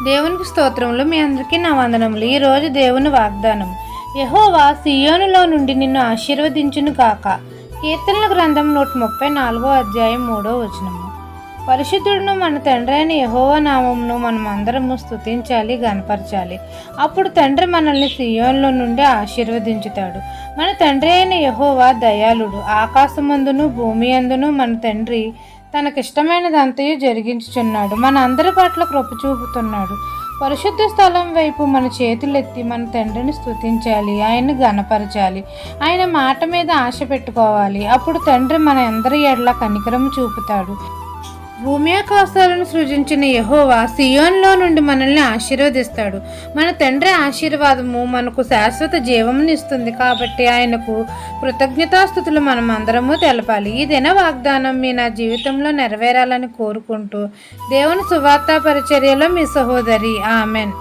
దేవునికి స్తోత్రములు. మీ అందరికీ నా వందనములు. ఈరోజు దేవుని వాగ్దానం. యెహోవా సీయోనులో నుండి నిన్ను ఆశీర్వదించును కాక. కీర్తనల గ్రంథం 134 అధ్యాయం 3వ వచనము. పరిశుద్ధుడును మన తండ్రి అయిన యెహోవా నామమును మనమందరము స్తుతించాలి, గనపరచాలి. అప్పుడు తండ్రి మనల్ని సీయోనులో నుండి ఆశీర్వదించుతాడు. మన తండ్రి అయిన యెహోవా దయాళుడు. ఆకాశమందును భూమి అందును మన తండ్రి తనకిష్టమైనదంతయు జరిగించుచున్నాడు. మన అందరి పట్ల కృప చూపుతున్నాడు. పరిశుద్ధ స్థలం వైపు మన చేతులెత్తి మన తండ్రిని స్తుతించాలి, ఆయన్ని గనపరచాలి. ఆయన మాట మీద ఆశ పెట్టుకోవాలి. అప్పుడు తండ్రి మన అందరి ఎడల కనికరము చూపుతాడు. భూమి ఆకాశాలను సృజించిన యెహోవా సీయోనులో నుండి మనల్ని ఆశీర్వదిస్తాడు. మన తండ్రి ఆశీర్వాదము మనకు శాశ్వత జీవమునిస్తుంది. కాబట్టి ఆయనకు కృతజ్ఞతాస్తుతులు మనం అందరము తెలపాలి. ఈ దిన వాగ్దానం నా జీవితంలో నెరవేరాలని కోరుకుంటూ దేవుని సువార్తా పరిచర్యలో మీ సహోదరి. ఆమెన్.